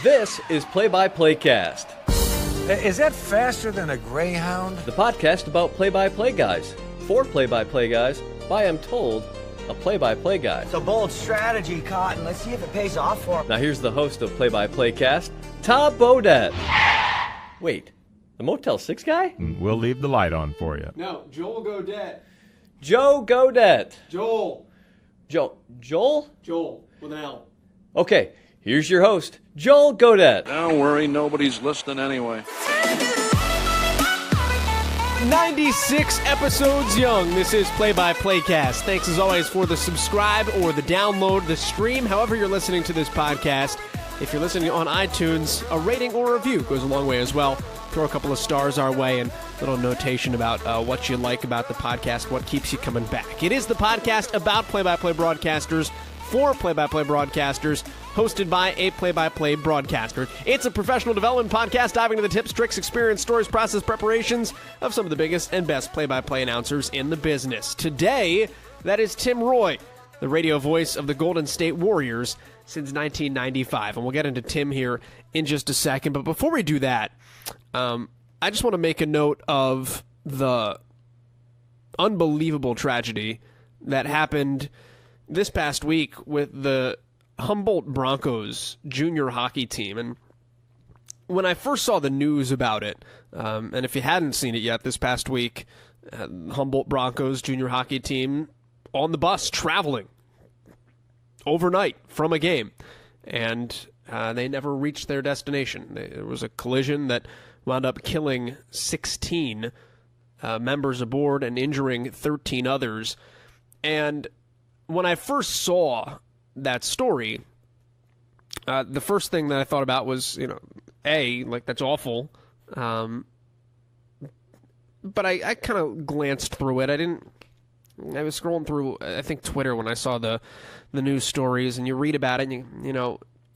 This is Play-by-Playcast, Is that faster than a Greyhound? the podcast about play-by-play guys, for play-by-play guys, by, I'm told, a play-by-play guy. It's a bold strategy, Cotton. Let's see if it pays off for him. Now here's the host of Play-by-Playcast, Tom Bodett. Wait, the Motel 6 guy? We'll leave the light on for you. No, Joel Godet. Joe Godet. Joel with an L. Okay, here's your host, Joel Godet. Don't worry, nobody's listening anyway. 96 episodes young. This is Play-by-Playcast. Thanks as always for the subscribe or the download, the stream, however you're listening to this podcast. If you're listening on iTunes, a rating or a review goes a long way as well. Throw a couple of stars our way and a little notation about what you like about the podcast, what keeps you coming back. It is the podcast about play-by-play broadcasters for play-by-play broadcasters, hosted by a play-by-play broadcaster. It's a professional development podcast diving into the tips, tricks, experience, stories, process, preparations of some of the biggest and best play-by-play announcers in the business. Today, that is Tim Roye, the radio voice of the Golden State Warriors since 1995. And we'll get into Tim here in just a second. But before we do that, I just want to make a note of the unbelievable tragedy that happened this past week with the Humboldt Broncos junior hockey team. And when I first saw the news about it, and if you hadn't seen it yet this past week, Humboldt Broncos junior hockey team on the bus traveling overnight from a game, and they never reached their destination. There was a collision that wound up killing 16 members aboard and injuring 13 others. And when I first saw that story, the first thing that I thought about was, that's awful. But I kind of glanced through it. I was scrolling through, I think, Twitter when I saw the news stories, and you read about it, and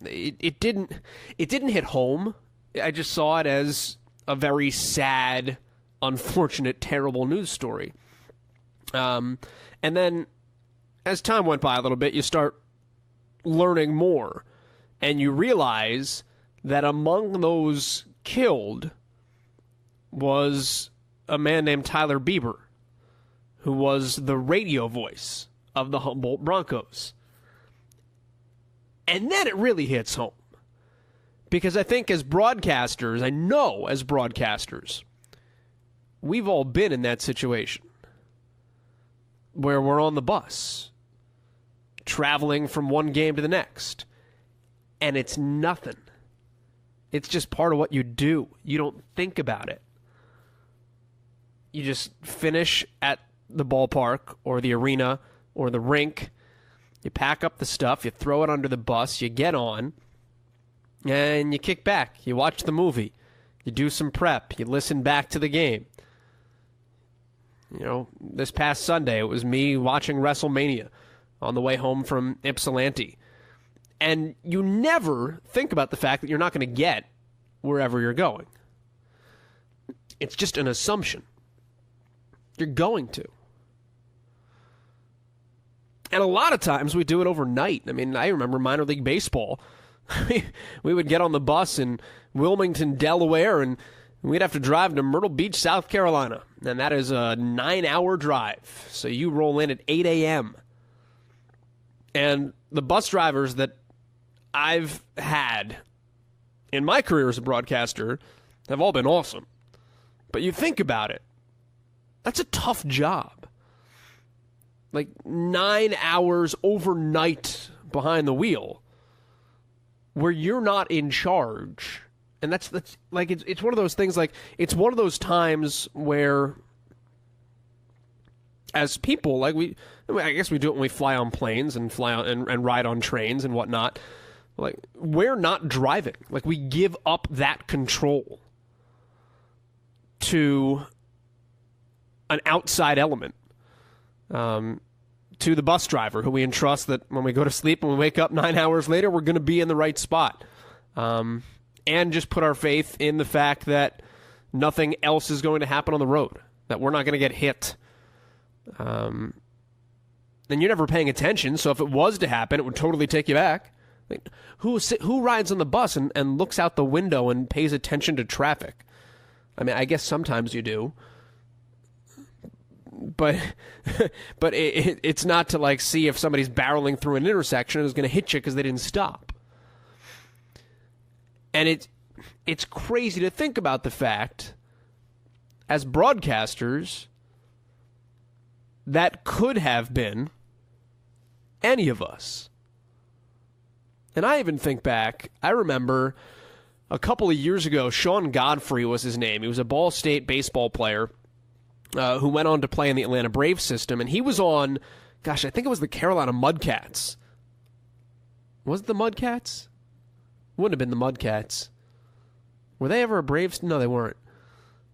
it didn't hit home. I just saw it as a very sad, unfortunate, terrible news story. And then as time went by a little bit, you start learning more, and you realize that among those killed was a man named Tyler Bieber, who was the radio voice of the Humboldt Broncos. And then it really hits home. Because I think as broadcasters, we've all been in that situation where we're on the bus, traveling from one game to the next, and it's nothing. It's just part of what you do. You don't think about it. You just finish at the ballpark or the arena or the rink. You pack up the stuff, you throw it under the bus, you get on, and you kick back. You watch the movie. You do some prep. You listen back to the game. This past Sunday, it was me watching WrestleMania on the way home from Ypsilanti. And you never think about the fact that you're not going to get wherever you're going. It's just an assumption. You're going to. And a lot of times we do it overnight. I mean, I remember minor league baseball. We would get on the bus in Wilmington, Delaware, and we'd have to drive to Myrtle Beach, South Carolina. And that is a 9-hour drive. So you roll in at 8 a.m. And the bus drivers that I've had in my career as a broadcaster have all been awesome. But you think about it, that's a tough job. 9 hours overnight behind the wheel where you're not in charge. And that's it's one of those things, it's one of those times where as people, I guess we do it when we fly on planes and and ride on trains and whatnot. We're not driving. We give up that control to an outside element. To the bus driver, who we entrust that when we go to sleep and we wake up 9 hours later, we're going to be in the right spot. And just put our faith in the fact that nothing else is going to happen on the road, that we're not going to get hit. And you're never paying attention, so if it was to happen, it would totally take you back. Like, who rides on the bus and looks out the window and pays attention to traffic? I mean, I guess sometimes you do. But it's not to, like, see if somebody's barreling through an intersection and is going to hit you because they didn't stop. And it's crazy to think about the fact, as broadcasters, that could have been any of us. And I even think back, I remember a couple of years ago, Sean Godfrey was his name. He was a Ball State baseball player who went on to play in the Atlanta Braves system. And he was on, I think it was the Carolina Mudcats. Was it the Mudcats? Wouldn't have been the Mudcats. Were they ever a Braves? No, they weren't.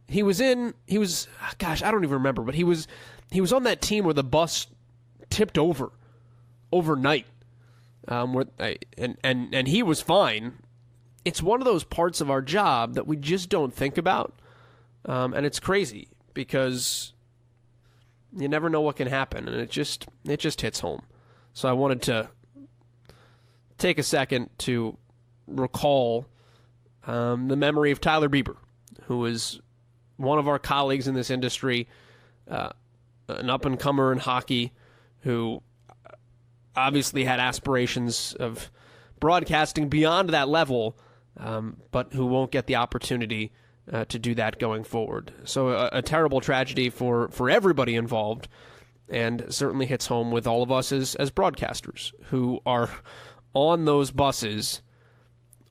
I don't even remember, but he was on that team where the bus tipped over overnight. And he was fine. It's one of those parts of our job that we just don't think about. And it's crazy because you never know what can happen, and it just hits home. So I wanted to take a second to recall the memory of Tyler Bieber, who was one of our colleagues in this industry, an up-and-comer in hockey, who obviously had aspirations of broadcasting beyond that level, but who won't get the opportunity to do that going forward. So a terrible tragedy for everybody involved, and certainly hits home with all of us as broadcasters who are on those buses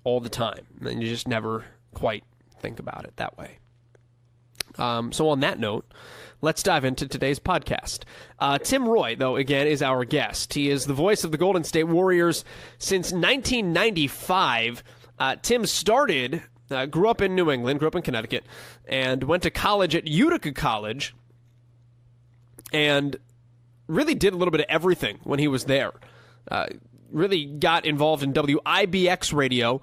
all the time, and you just never quite think about it that way. So on that note, let's dive into today's podcast. Tim Roye, though, again, is our guest. He is the voice of the Golden State Warriors since 1995. Tim grew up in New England, grew up in Connecticut, and went to college at Utica College, and really did a little bit of everything when he was there. Really got involved in WIBX radio,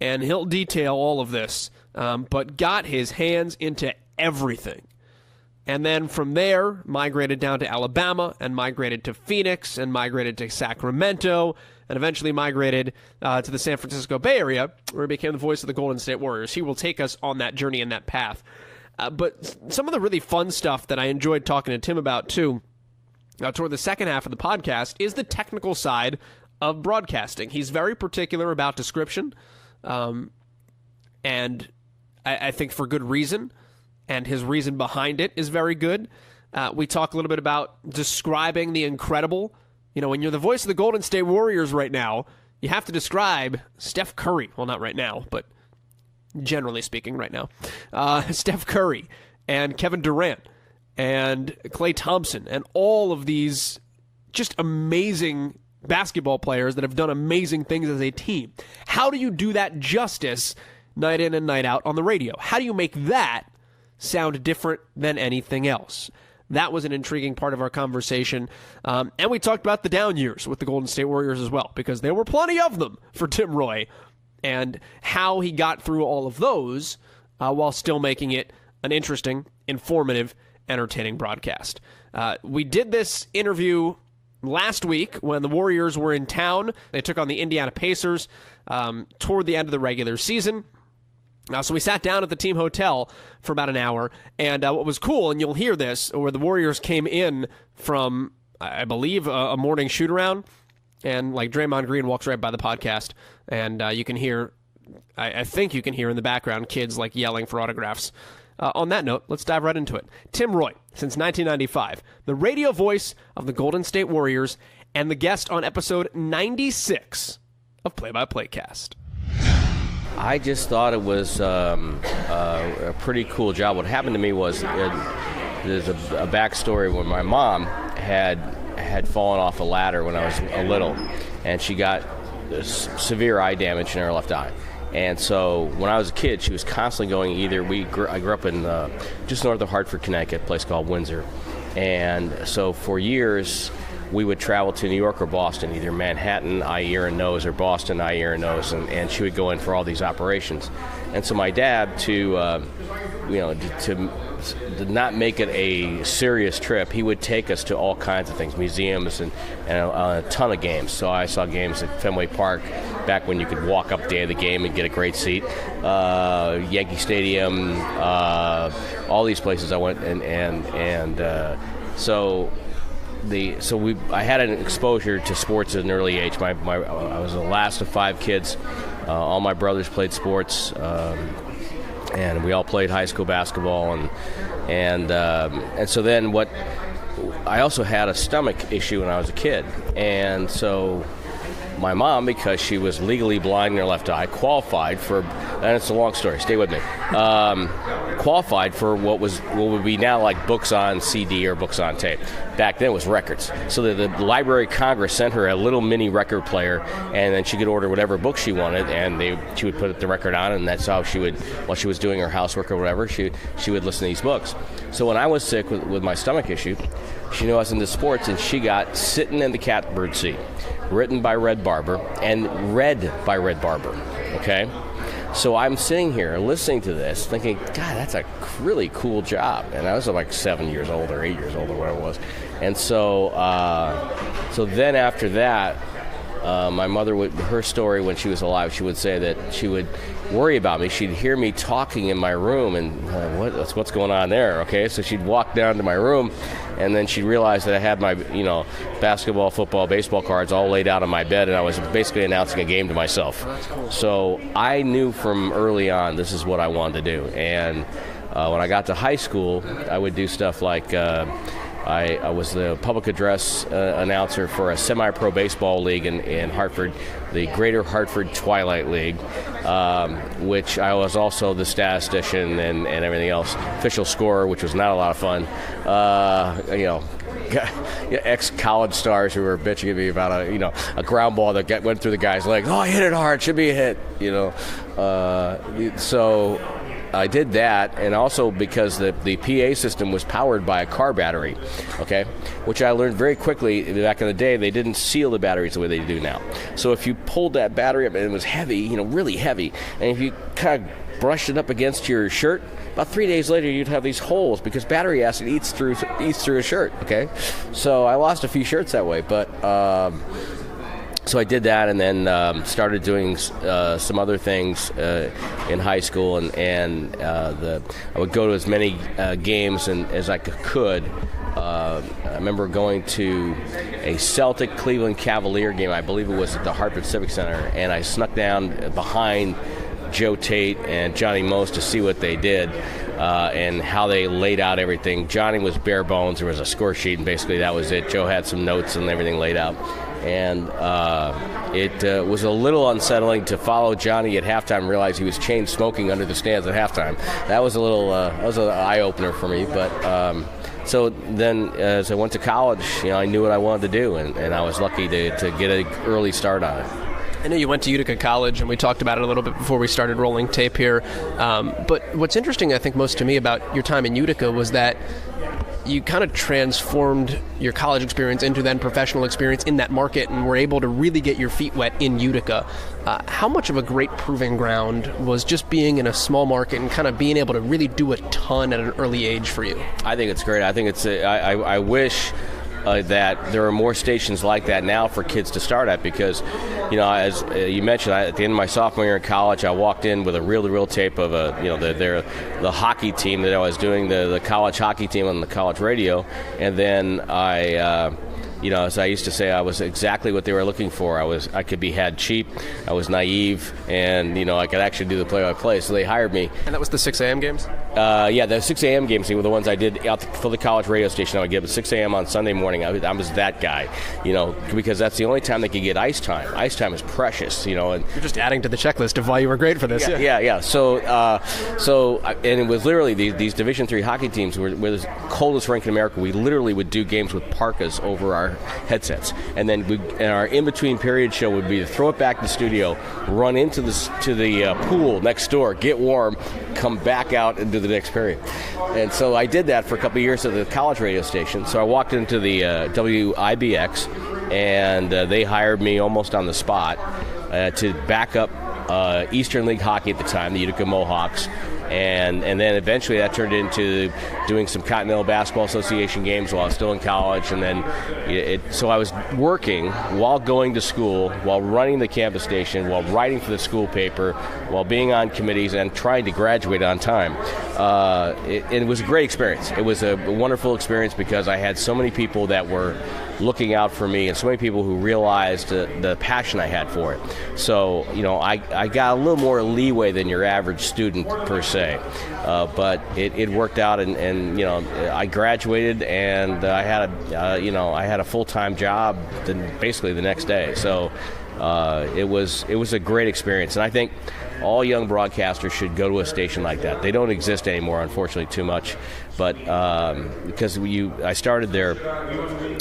and he'll detail all of this, but got his hands into everything. And then from there, migrated down to Alabama, and migrated to Phoenix, and migrated to Sacramento, and eventually migrated to the San Francisco Bay Area, where he became the voice of the Golden State Warriors. He will take us on that journey and that path. But some of the really fun stuff that I enjoyed talking to Tim about, too, toward the second half of the podcast, is the technical side of broadcasting. He's very particular about description, and I think for good reason, and his reason behind it is very good. We talk a little bit about describing the incredible. You know, when you're the voice of the Golden State Warriors right now, you have to describe Steph Curry. Well, not right now, but generally speaking right now. Steph Curry and Kevin Durant and Klay Thompson and all of these just amazing basketball players that have done amazing things as a team. How do you do that justice night in and night out on the radio? How do you make that sound different than anything else? That was an intriguing part of our conversation. And we talked about the down years with the Golden State Warriors as well, because there were plenty of them for Tim Roye, and how he got through all of those while still making it an interesting, informative, entertaining broadcast. We did this interview last week when the Warriors were in town. They took on the Indiana Pacers toward the end of the regular season. So we sat down at the team hotel for about an hour, and what was cool, and you'll hear this, where the Warriors came in from, I believe, a morning shoot-around, and like Draymond Green walks right by the podcast, and you can hear, I think you can hear in the background, kids like yelling for autographs. On that note, let's dive right into it. Tim Roye, since 1995, the radio voice of the Golden State Warriors, and the guest on episode 96 of Play-by-Playcast. I just thought it was a pretty cool job. What happened to me was there's a backstory where my mom had fallen off a ladder when I was little, and she got severe eye damage in her left eye. And so when I was a kid, she was constantly going I grew up in just north of Hartford, Connecticut, a place called Windsor. And so for years, we would travel to New York or Boston, either Manhattan, eye, ear, and nose, or Boston, eye, ear, and nose, and she would go in for all these operations. And so my dad, to not make it a serious trip, he would take us to all kinds of things, museums and a ton of games. So I saw games at Fenway Park back when you could walk up the day of the game and get a great seat. Yankee Stadium, all these places I went, I had an exposure to sports at an early age. I was the last of 5 kids. All my brothers played sports, and we all played high school basketball. And so then I also had a stomach issue when I was a kid, and so my mom, because she was legally blind in her left eye, qualified for, and it's a long story, stay with me, qualified for what would be now like books on CD or books on tape. Back then it was records. So the Library of Congress sent her a little mini record player, and then she could order whatever book she wanted, and she would put the record on, and that's how she would, while she was doing her housework or whatever, she would listen to these books. So when I was sick with my stomach issue, she knew I was into sports, and she got Sittin' in the Catbird Seat, written by Red Barber and read by Red Barber, okay? So I'm sitting here listening to this thinking, God, that's a really cool job. And I was like 7 years old or 8 years old or whatever it was. And so then after that, my mother her story when she was alive, she would say that she would worry about me. She'd hear me talking in my room and what's going on there, okay? So she'd walk down to my room, and then she'd realize that I had my, basketball, football, baseball cards all laid out on my bed, and I was basically announcing a game to myself. That's cool. So I knew from early on this is what I wanted to do. And when I got to high school, I would do stuff like I was the public address announcer for a semi-pro baseball league in Hartford, the Greater Hartford Twilight League, which I was also the statistician and everything else, official scorer, which was not a lot of fun. Ex-college stars who were bitching at me about a ground ball that went through the guy's leg. Oh, I hit it hard, should be a hit, So I did that, and also because the PA system was powered by a car battery, okay, which I learned very quickly. Back in the day, they didn't seal the batteries the way they do now. So if you pulled that battery up and it was heavy, really heavy, and if you kind of brushed it up against your shirt, about 3 days later you'd have these holes because battery acid eats through a shirt, okay? So I lost a few shirts that way, but so I did that, and then started doing some other things in high school, and I would go to as many games as I could. I remember going to a Celtic Cleveland Cavalier game. I believe it was at the Hartford Civic Center, and I snuck down behind Joe Tate and Johnny Most to see what they did and how they laid out everything. Johnny was bare bones. There was a score sheet, and basically that was it. Joe had some notes and everything laid out. And it was a little unsettling to follow Johnny at halftime and realize he was chain smoking under the stands at halftime. That was a little that was an eye-opener for me. But so then as I went to college, I knew what I wanted to do, and I was lucky to get an early start on it. I know you went to Utica College, and we talked about it a little bit before we started rolling tape here. But what's interesting, I think, most to me about your time in Utica was that you kind of transformed your college experience into then professional experience in that market and were able to really get your feet wet in Utica. How much of a great proving ground was just being in a small market and kind of being able to really do a ton at an early age for you? I think it's great. I think it's I wish that there are more stations like that now for kids to start at, because, as you mentioned, at the end of my sophomore year in college, I walked in with a reel-to-reel tape of the hockey team that I was doing, the college hockey team on the college radio, and then as I used to say, I was exactly what they were looking for. I could be had cheap, I was naive, and I could actually do the play-by-play. So they hired me. And that was the 6 a.m. games? Yeah, the 6 a.m. games were the ones I did out for the college radio station. I would get at 6 a.m. on Sunday morning. I was that guy, because that's the only time they could get ice time. Ice time is precious, and you're just adding to the checklist of why you were great for this. Yeah. So and it was literally these Division III hockey teams were the coldest rink in America. We literally would do games with parkas over our headsets, and then our in-between period show would be to throw it back to the studio, run into the pool next door, get warm, come back out into the next period. And so I did that for a couple of years at the college radio station. So I walked into the WIBX, and they hired me almost on the spot to back up Eastern League hockey at the time, the Utica Mohawks. And then eventually that turned into doing some Continental Basketball Association games while I was still in college. And then so I was working while going to school, while running the campus station, while writing for the school paper, while being on committees and trying to graduate on time. It was a great experience. It was a wonderful experience because I had so many people that were looking out for me and so many people who realized the passion I had for it. So, I got a little more leeway than your average student per se. But it worked out, and I graduated, and I had a full-time job basically the next day. So it was a great experience, and I think all young broadcasters should go to a station like that. They don't exist anymore, unfortunately, too much. But because I started there,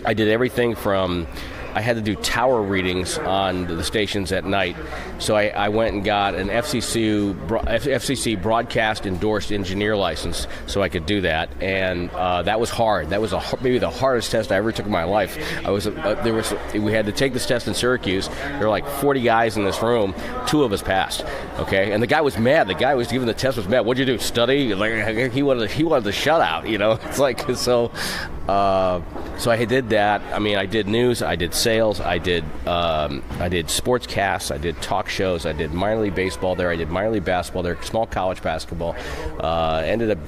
I did everything from I had to do tower readings on the stations at night. So I went and got an FCC broadcast endorsed engineer license so I could do that. And that was hard. That was maybe the hardest test I ever took in my life. We had to take this test in Syracuse. There were like 40 guys in this room. 2 of us passed. Okay, and the guy was mad. The guy who was giving the test was mad. What'd you do? Study? Like he wanted the shutout. It's like so. So I did that. I mean, I did news, I did sales, I did sportscasts, I did talk shows, I did minor league baseball there, I did minor league basketball there, small college basketball. Ended up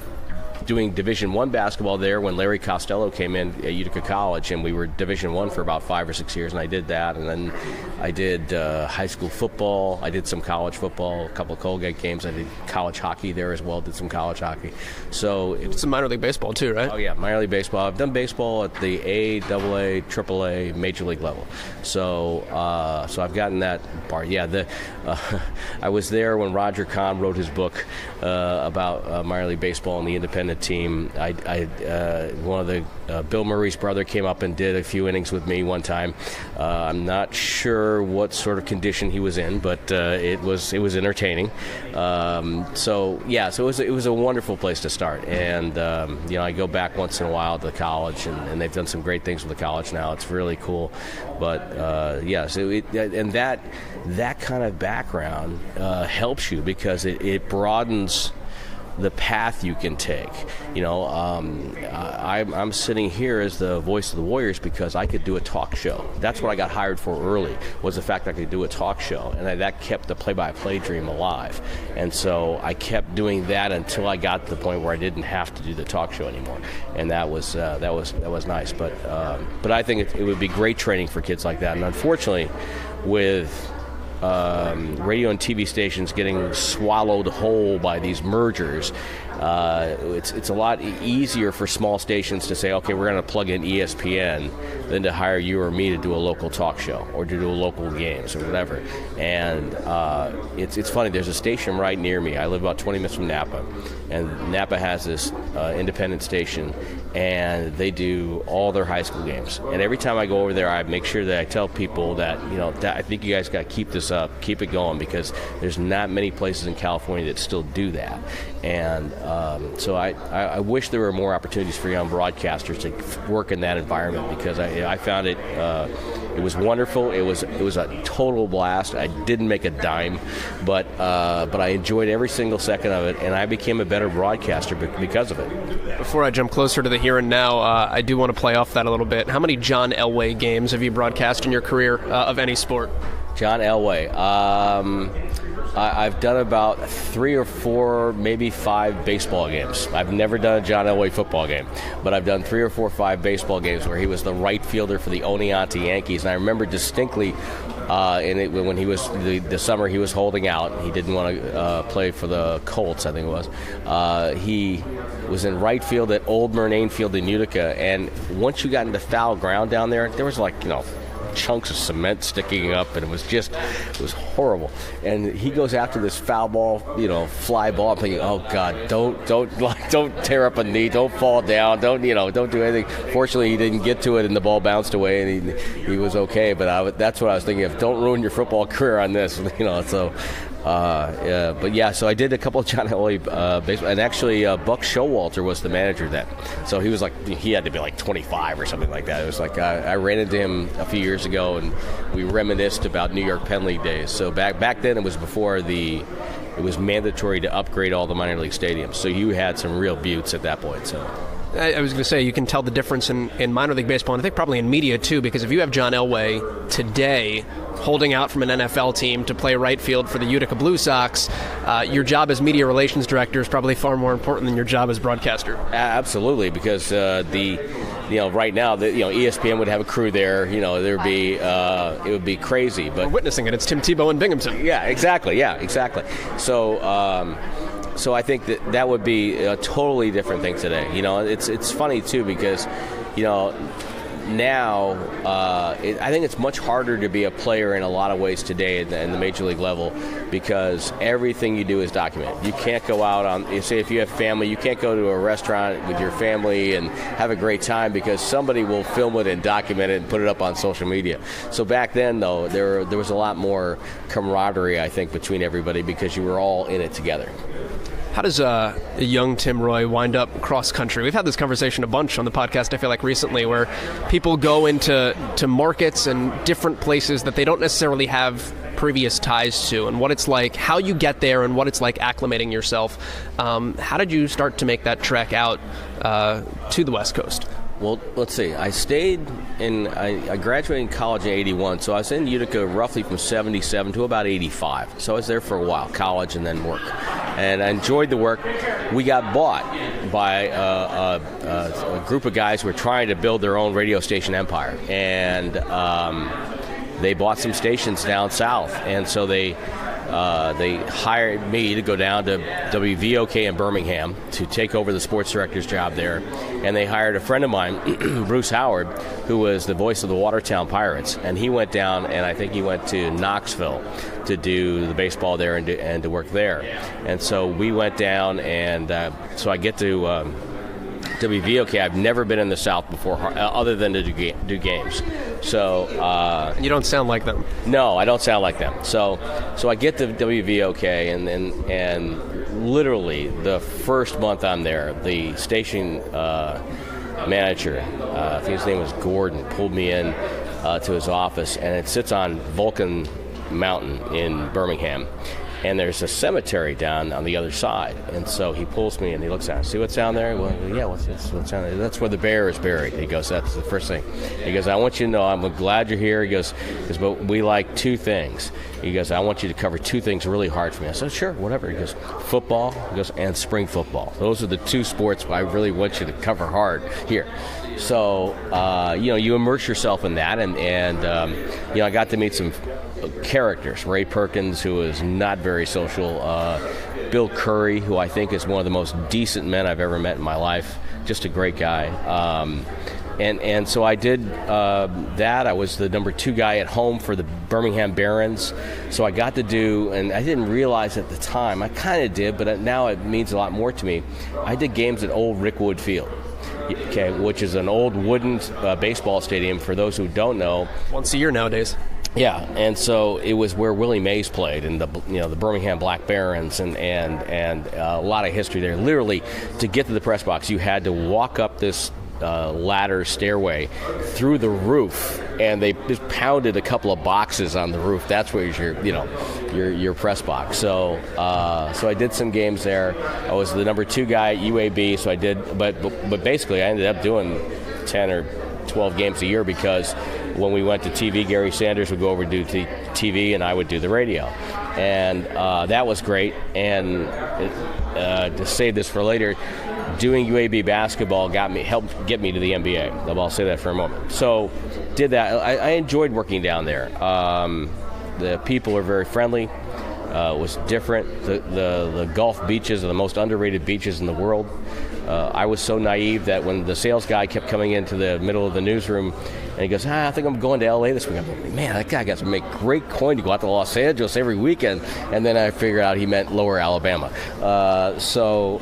doing Division I basketball there when Larry Costello came in at Utica College, and we were Division I for about 5 or 6 years, and I did that. And then I did high school football. I did some college football, a couple of Colgate games. I did college hockey there as well, did some college hockey. So it's some minor league baseball too, right? Oh, yeah, minor league baseball. I've done baseball at the A, AA, AAA, Major League level. So I've gotten that part. Yeah, I was there when Roger Kahn wrote his book about minor league baseball and the independent team. One of the Bill Murray's brother came up and did a few innings with me one time. I'm not sure what sort of condition he was in, but it was entertaining. So it was a wonderful place to start. And I go back once in a while to the college, and they've done some great things with the college now. It's really cool. But and that kind of background helps you because it broadens the path you can take. I'm sitting here as the voice of the Warriors because I could do a talk show. That's what I got hired for early, was the fact that I could do a talk show, and that kept the play-by-play dream alive. And so I kept doing that until I got to the point where I didn't have to do the talk show anymore, and that was nice. But I think it would be great training for kids like that. And unfortunately, with radio and TV stations getting swallowed whole by these mergers, it's a lot easier for small stations to say, okay, we're going to plug in ESPN than to hire you or me to do a local talk show or to do a local games or whatever. And it's funny, there's a station right near me. I live about 20 minutes from Napa, and Napa has this independent station, and they do all their high school games. And every time I go over there, I make sure that I tell people that, that I think you guys got to keep this up, keep it going, because there's not many places in California that still do that. And so I wish there were more opportunities for young broadcasters to work in that environment, because I found it was wonderful. It was a total blast. I didn't make a dime, but I enjoyed every single second of it, and I became a better broadcaster because of it. Before I jump closer to the here and now, I do want to play off that a little bit. How many John Elway games have you broadcast in your career of any sport? John Elway. I've done about 3 or 4, maybe 5 baseball games. I've never done a John Elway football game, but I've done 3 or 4 or 5 baseball games where he was the right fielder for the Oneonta Yankees. And I remember distinctly when he was the summer he was holding out. He didn't want to play for the Colts, I think it was. He was in right field at Old Murnane Field in Utica, and once you got into foul ground down there was chunks of cement sticking up, and it was horrible. And he goes after this foul ball, fly ball. I'm thinking, oh God, don't tear up a knee, don't fall down, don't do anything. Fortunately, he didn't get to it, and the ball bounced away, and he was okay. But that's what I was thinking of. Don't ruin your football career on this, So But yeah, so I did a couple of John Elway baseball, and actually Buck Showalter was the manager then. So he had to be like 25 or something like that. It was like I ran into him a few years ago, and we reminisced about New York Penn League days. So back then it was before it was mandatory to upgrade all the minor league stadiums. So you had some real buttes at that point. So. I was going to say, you can tell the difference in minor league baseball, and I think probably in media too, because if you have John Elway today holding out from an NFL team to play right field for the Utica Blue Sox, your job as media relations director is probably far more important than your job as broadcaster. Absolutely, because right now ESPN would have a crew there. There'd be it would be crazy. But we're witnessing it. It's Tim Tebow and Binghamton. Yeah, exactly. So I think that would be a totally different thing today. It's funny too, because now I think it's much harder to be a player in a lot of ways today in the major league level, because everything you do is documented. You can't go out say if you have family, you can't go to a restaurant with your family and have a great time, because somebody will film it and document it and put it up on social media. So back then, though, there was a lot more camaraderie, I think, between everybody, because you were all in it together. How does a young Tim Roye wind up cross country? We've had this conversation a bunch on the podcast, I feel like, recently, where people go into markets and different places that they don't necessarily have previous ties to, and what it's like, how you get there, and what it's like acclimating yourself. How did you start to make that trek out to the West Coast? Well, let's see. I graduated in college in 81, so I was in Utica roughly from 77 to about 85. So I was there for a while, college and then work. And I enjoyed the work. We got bought by a group of guys who were trying to build their own radio station empire. And they bought some stations down south. And so they hired me to go down to WVOK in Birmingham to take over the sports director's job there. And they hired a friend of mine, Bruce Howard, who was the voice of the Watertown Pirates. And he went down, and I think he went to Knoxville to do the baseball there and to work there. And so we went down, and so I get to WVOK. I've never been in the South before, other than to do games. So you don't sound like them. No, I don't sound like them. So I get to WVOK, and literally the first month I'm there, the station manager, I think his name was Gordon, pulled me in to his office, and it sits on Vulcan Mountain in Birmingham. And there's a cemetery down on the other side. And so he pulls me and he looks out. See what's down there? Well, yeah, what's down there? That's where the bear is buried. He goes, that's the first thing. He goes, I want you to know I'm glad you're here. He goes, but we like two things. He goes, I want you to cover two things really hard for me. I said, sure, whatever. He goes, football, he goes, and spring football. Those are the two sports I really want you to cover hard here. So, you immerse yourself in that. And I got to meet some characters. Ray Perkins, who is not very social. Bill Curry, who I think is one of the most decent men I've ever met in my life. Just a great guy. And so I did that. I was the number 2 guy at home for the Birmingham Barons. So I got to do, and I didn't realize at the time, I kind of did, but now it means a lot more to me. I did games at Old Rickwood Field. Okay, which is an old wooden baseball stadium, for those who don't know. Once a year nowadays. Yeah, and so it was where Willie Mays played, and the Birmingham Black Barons, and a lot of history there. Literally, to get to the press box, you had to walk up this ladder stairway through the roof, and they just pounded a couple of boxes on the roof. That's where your press box. So I did some games there. I was the number 2 guy at UAB. So I did, but basically I ended up doing 10 or 12 games a year, because when we went to TV, Gary Sanders would go over to do TV, and I would do the radio, and that was great. And to save this for later, doing UAB basketball helped get me to the NBA. I'll say that for a moment. So did that. I enjoyed working down there. The people are very friendly. It was different. The Gulf beaches are the most underrated beaches in the world. I was so naive that when the sales guy kept coming into the middle of the newsroom, and he goes, I think I'm going to L.A. this week. I'm like, man, that guy got to make great coin to go out to Los Angeles every weekend. And then I figured out he meant Lower Alabama. So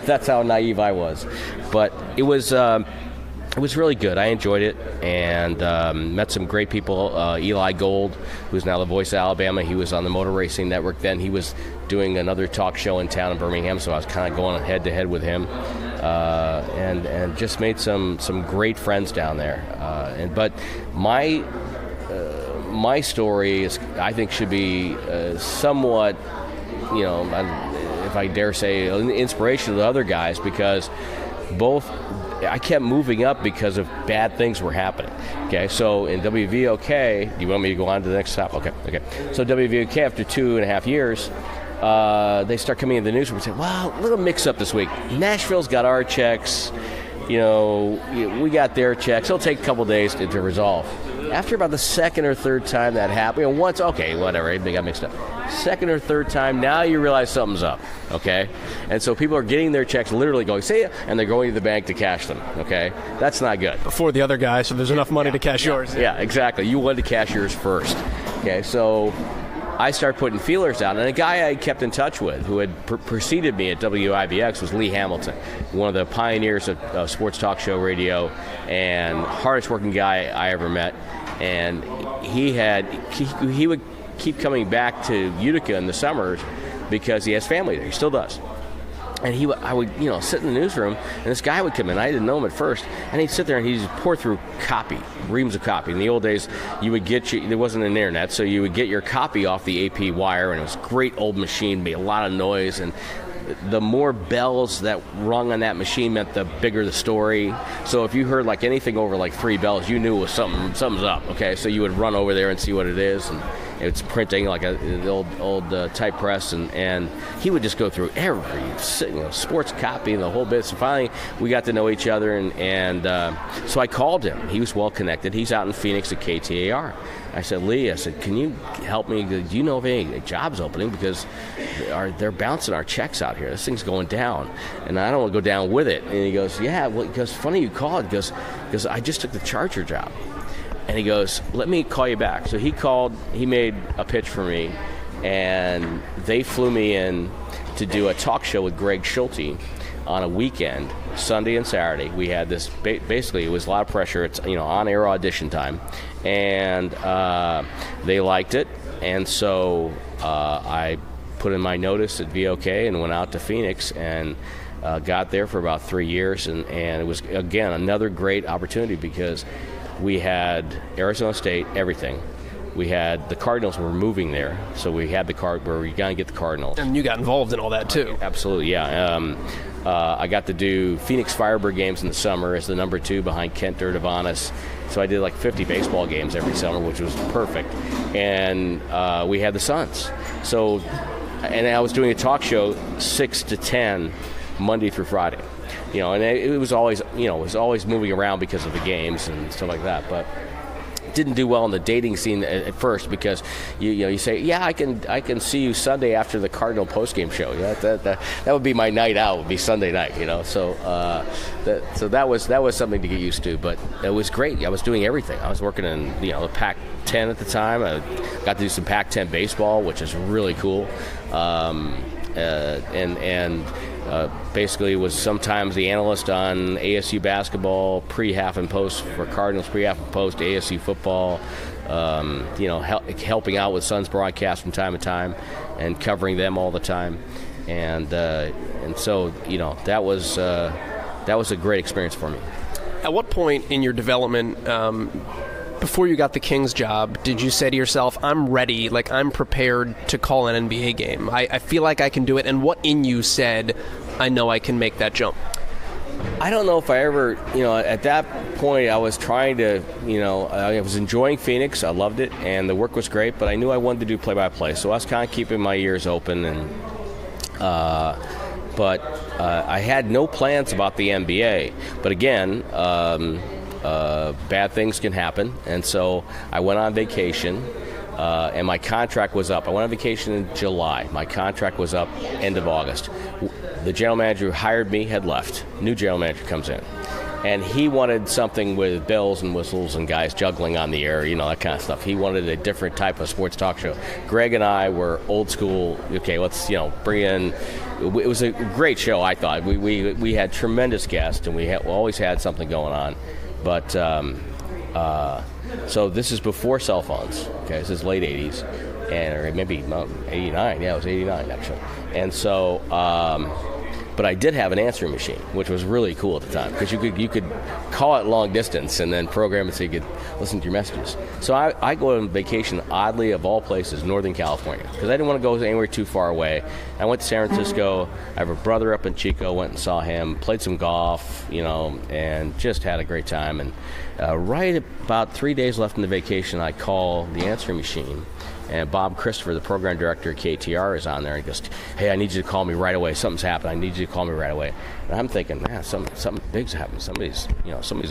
that's how naive I was. But it was it was really good. I enjoyed it, and met some great people. Eli Gold, who's now the voice of Alabama, he was on the Motor Racing Network then. He was doing another talk show in town in Birmingham, so I was kind of going head-to-head with him, and just made some great friends down there. But my story is, I think, should be somewhat, if I dare say, an inspiration to the other guys, because I kept moving up because of bad things were happening. Okay, so in WVOK, do you want me to go on to the next stop? Okay. So WVOK, after 2.5 years, they start coming in the newsroom and say, well, a little mix-up this week. Nashville's got our checks. We got their checks. It'll take a couple days to resolve. After about the second or third time that happened, once, okay, whatever, they got mixed up. Second or third time, now you realize something's up, okay? And so people are getting their checks, literally going, see ya, and they're going to the bank to cash them, okay? That's not good. Before the other guy, so there's enough money to cash yours. Yeah, exactly. You wanted to cash yours first. Okay, so I started putting feelers out, and a guy I kept in touch with who had preceded me at WIBX was Lee Hamilton, one of the pioneers of sports talk show radio and hardest working guy I ever met. And he would keep coming back to Utica in the summers because he has family there. He still does. And I would sit in the newsroom, and this guy would come in. I didn't know him at first, and he'd sit there and he'd just pour through reams of copy. In the old days, there wasn't an internet, so you would get your copy off the AP wire, and it was a great old machine, made a lot of noise, and the more bells that rung on that machine meant the bigger the story. So if you heard like anything over like 3 bells, you knew it was something's up. Okay, so you would run over there and see what it is, and it's printing like the old type press, and he would just go through every sports copy and the whole bit. So finally, we got to know each other, and so I called him. He was well connected. He's out in Phoenix at KTAR. I said, Lee, can you help me? Do you know of any jobs opening? Because they're bouncing our checks out here. This thing's going down, and I don't want to go down with it. And he goes, yeah, well, because funny you called, because I just took the Charger job. And he goes, let me call you back. So he made a pitch for me, and they flew me in to do a talk show with Greg Schulte on a weekend, Sunday and Saturday. We had this, basically it was a lot of pressure. It's on-air audition time. And they liked it. And so I put in my notice at VOK and went out to Phoenix and got there for about 3 years. And it was, again, another great opportunity because we had Arizona State, everything. We had the Cardinals were moving there, so we had where we got to get the Cardinals. And you got involved in all that too. Absolutely, yeah. I got to do Phoenix Firebird games in the summer as the number 2 behind Kent Durdevanis. So I did like 50 baseball games every summer, which was perfect. And we had the Suns. So, and I was doing a talk show 6 to 10 Monday through Friday. And it was always, moving around because of the games and stuff like that. But didn't do well in the dating scene at first because you say, yeah, I can see you Sunday after the Cardinal postgame show. That would be my night out. Would be Sunday night. So that was something to get used to. But it was great. I was doing everything. I was working in the Pac-10 at the time. I got to do some Pac-10 baseball, which is really cool. Basically was sometimes the analyst on ASU basketball, pre-half and post for Cardinals, pre-half and post ASU football, helping out with Suns broadcast from time to time and covering them all the time. And so, that was a great experience for me. At what point in your development, before you got the Kings job, did you say to yourself, I'm ready, like I'm prepared to call an NBA game? I feel like I can do it. And what in you said, I know I can make that jump? I don't know if I ever, at that point I was trying to, I was enjoying Phoenix. I loved it, and the work was great, but I knew I wanted to do play-by-play. So I was kind of keeping my ears open, and but I had no plans about the NBA. But again, bad things can happen, and so I went on vacation, and my contract was up. I went on vacation in July. My contract was up end of August. The general manager who hired me had left. New general manager comes in, And he wanted something with bells and whistles and guys juggling on the air, that kind of stuff. He wanted a different type of sports talk show. Greg and I were old school. Okay, let's bring in. It was a great show, I thought. We had tremendous guests, and we always had something going on. But so this is before cell phones. Okay, this is late '80s, or maybe 89. Yeah, it was '89 actually. And so. But I did have an answering machine, which was really cool at the time, because you could call it long distance and then program it so you could listen to your messages. So I go on vacation, oddly, of all places, Northern California, because I didn't want to go anywhere too far away. I went to San Francisco. I have a brother up in Chico, went and saw him, played some golf, and just had a great time. And right about 3 days left in the vacation, I call the answering machine. And Bob Christopher, the program director at KTR, is on there. And he goes, "Hey, I need you to call me right away. Something's happened. I need you to call me right away." And I'm thinking, man, something big's happened. Somebody's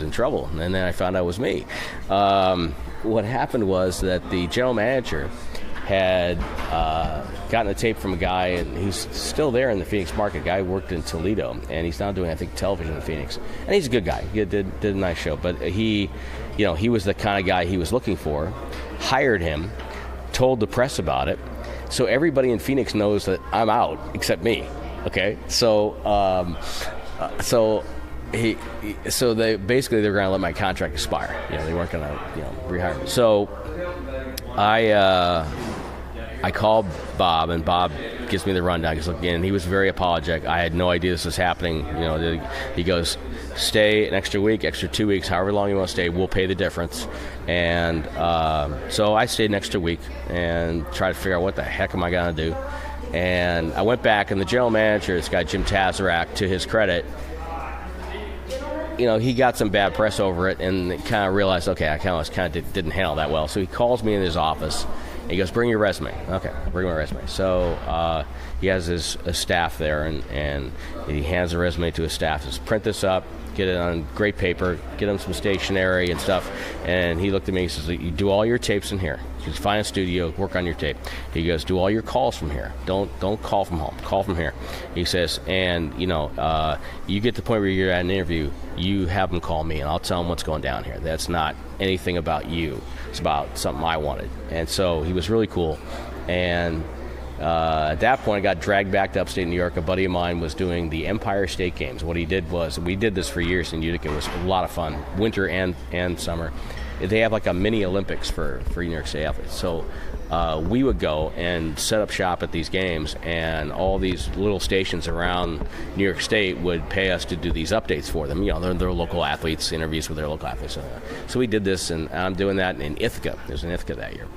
in trouble. And then I found out it was me. What happened was that the general manager had gotten a tape from a guy, and he's still there in the Phoenix market. Guy worked in Toledo, and he's now doing, I think, television in Phoenix. And he's a good guy. He did a nice show. But he was the kind of guy he was looking for. Hired him. Told the press about it, so everybody in Phoenix knows that I'm out except me. Okay, so they basically they're going to let my contract expire. They weren't going to rehire me. So I called Bob, and Bob gives me the rundown. And he was very apologetic. I had no idea this was happening. He goes, "Stay an extra week, extra 2 weeks, however long you want to stay. We'll pay the difference." And so I stayed an extra week and tried to figure out what the heck am I going to do. And I went back, and the general manager, this guy Jim Tazarak, to his credit, he got some bad press over it, and kind of realized, okay, I kind of didn't handle that well. So he calls me in his office. He goes, "Bring your resume." Okay, I'll bring my resume. So he has his staff there, and he hands the resume to his staff. Says, "Print this up, get it on great paper, get him some stationery and stuff." And he looked at me and says, "You do all your tapes in here. Just find a studio, work on your tape." He goes, "Do all your calls from here. Don't call from home. Call from here." He says, "And you get to the point where you're at an interview, you have them call me, and I'll tell them what's going down here. That's not anything about you. It's about something I wanted." And so he was really cool. And at that point, I got dragged back to upstate New York. A buddy of mine was doing the Empire State Games. What he did was, we did this for years in Utica. It was a lot of fun, winter and summer. They have like a mini Olympics for New York State athletes. So we would go and set up shop at these games, and all these little stations around New York State would pay us to do these updates for them. They're local athletes, interviews with their local athletes. So we did this, and I'm doing that in Ithaca. There's an Ithaca that year.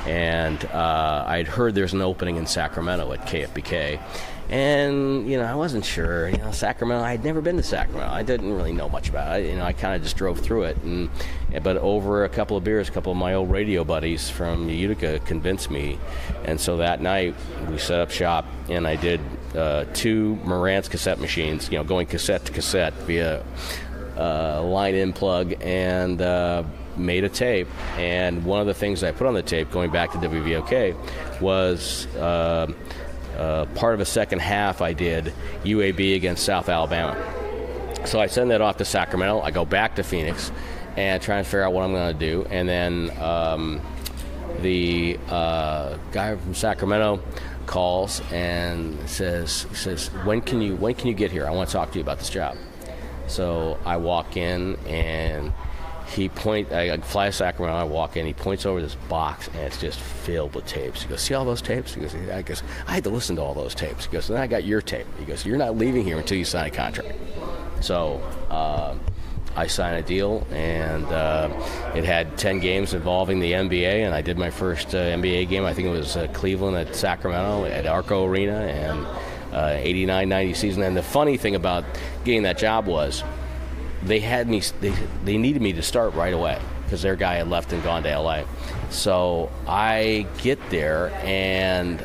And I'd heard there's an opening in Sacramento at KFBK. And, I wasn't sure. Sacramento, I had never been to Sacramento. I didn't really know much about it. I kind of just drove through it. But over a couple of beers, a couple of my old radio buddies from Utica convinced me. And so that night, we set up shop, and I did 2 Marantz cassette machines, going cassette to cassette via line-in plug, and made a tape. And one of the things I put on the tape, going back to WVOK, was part of a second half I did UAB against South Alabama. So I send that off to Sacramento. I go back to Phoenix and try and figure out what I'm going to do. And then the guy from Sacramento calls and says, when can you get here? I want to talk to you about this job. So I walk in, and I fly to Sacramento, I walk in, he points over this box, and it's just filled with tapes. He goes, "See all those tapes?" He goes, "I guess I had to listen to all those tapes." He goes, "Then I got your tape." He goes, "You're not leaving here until you sign a contract." So I signed a deal, and it had 10 games involving the NBA, and I did my first NBA game. I think it was Cleveland at Sacramento at Arco Arena, and 89-90 season. And the funny thing about getting that job was, they needed me to start right away because their guy had left and gone to LA. So I get there, and